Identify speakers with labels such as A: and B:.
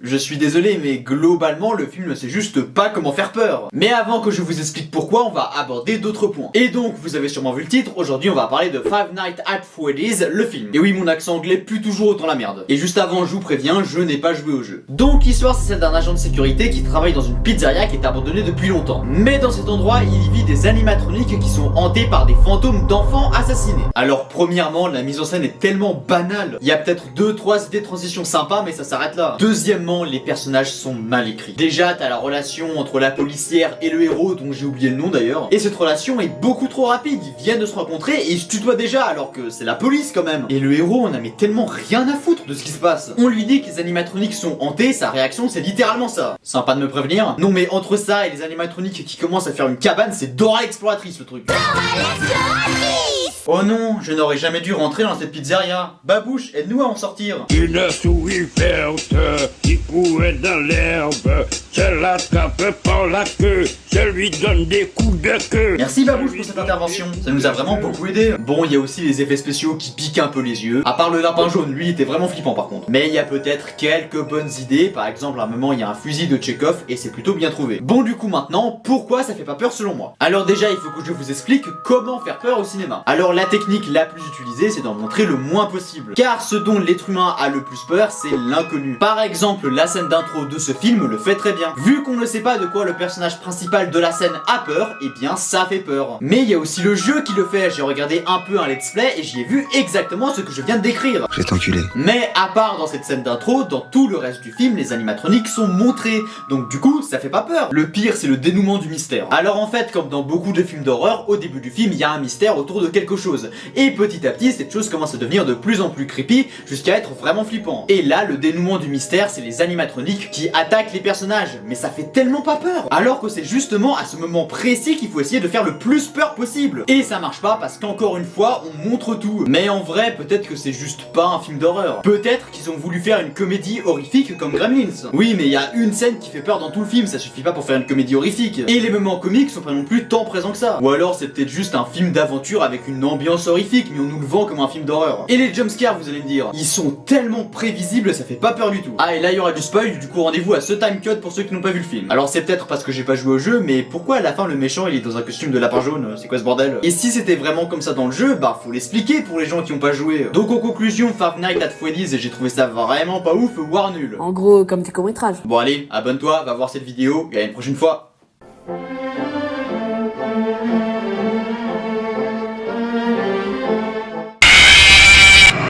A: Je suis désolé, mais globalement, le film ne sait juste pas comment faire peur. Mais avant que je vous explique pourquoi, on va aborder d'autres points. Et donc, vous avez sûrement vu le titre, aujourd'hui on va parler de Five Nights at Freddy's, le film. Et oui, mon accent anglais pue toujours autant la merde. Et juste avant, je vous préviens, je n'ai pas joué au jeu. Donc, l'histoire c'est celle d'un agent de sécurité qui travaille dans une pizzeria qui est abandonnée depuis longtemps. Mais dans cet endroit, il y vit des animatroniques qui sont hantés par des fantômes d'enfants assassinés. Alors, premièrement, la mise en scène est tellement banale. Il y a peut-être 2-3 idées de transition sympas, mais ça s'arrête là. Deuxièmement, les personnages sont mal écrits. Déjà, t'as la relation entre la policière et le héros, dont j'ai oublié le nom d'ailleurs. Et cette relation est beaucoup trop rapide. Ils viennent de se rencontrer et ils se tutoient déjà, alors que c'est la police quand même. Et le héros, on a mais tellement rien à foutre de ce qui se passe. On lui dit que les animatroniques sont hantés, sa réaction c'est littéralement ça. Sympa de me prévenir. Non mais entre ça et les animatroniques qui commencent à faire une cabane, c'est Dora l'exploratrice le truc. Oh non, je n'aurais jamais dû rentrer dans cette pizzeria. Babouche, aide-nous à en sortir.
B: Une souris verte qui courait dans l'herbe, je l'attrape par la queue, je lui donne des coups de queue.
A: Merci Babouche pour cette intervention, ça nous a vraiment beaucoup aidé. Bon, il y a aussi les effets spéciaux qui piquent un peu les yeux. À part le lapin jaune, lui il était vraiment flippant par contre. Mais il y a peut-être quelques bonnes idées, par exemple à un moment il y a un fusil de Tchekhov et c'est plutôt bien trouvé. Bon du coup maintenant, pourquoi ça fait pas peur selon moi? Alors déjà il faut que je vous explique comment faire peur au cinéma. Alors la technique la plus utilisée c'est d'en montrer le moins possible. Car ce dont l'être humain a le plus peur c'est l'inconnu. Par exemple la scène d'intro de ce film le fait très bien. Vu qu'on ne sait pas de quoi le personnage principal de la scène a peur, et bien ça fait peur. Mais il y a aussi le jeu qui le fait, j'ai regardé un peu un let's play et j'y ai vu exactement ce que je viens de décrire.
C: Je vais t'enculer.
A: Mais à part dans cette scène d'intro, dans tout le reste du film, les animatroniques sont montrés. Donc du coup, ça fait pas peur. Le pire, c'est le dénouement du mystère. Alors en fait, comme dans beaucoup de films d'horreur, au début du film, il y a un mystère autour de quelque chose. Et petit à petit, cette chose commence à devenir de plus en plus creepy, jusqu'à être vraiment flippant. Et là, le dénouement du mystère, c'est les animatroniques qui attaquent les personnages. Mais ça fait tellement pas peur. Alors que c'est justement à ce moment précis qu'il faut essayer de faire le plus peur possible. Et ça marche pas parce qu'encore une fois, on montre tout. Mais en vrai, peut-être que c'est juste pas un film d'horreur. Peut-être qu'ils ont voulu faire une comédie horrifique comme Gremlins. Oui, mais il y a une scène qui fait peur dans tout le film, ça suffit pas pour faire une comédie horrifique. Et les moments comiques sont pas non plus tant présents que ça. Ou alors c'est peut-être juste un film d'aventure avec une ambiance horrifique, mais on nous le vend comme un film d'horreur. Et les jumpscares, vous allez me dire, ils sont tellement prévisibles, ça fait pas peur du tout. Ah, et là il y aura du spoil, du coup rendez-vous à ce timecode pour ceux qui n'ont pas vu le film. Alors c'est peut-être parce que j'ai pas joué au jeu, mais pourquoi à la fin le méchant il est dans un costume de lapin jaune? C'est quoi ce bordel? Et si c'était vraiment comme ça dans le jeu, bah faut l'expliquer pour les gens qui ont pas joué. Donc en conclusion, Five Nights at Freddy's, j'ai trouvé ça vraiment pas ouf, voire nul.
D: En gros, comme tes courts-métrages.
A: Bon allez, abonne-toi, va voir cette vidéo, et à une prochaine fois.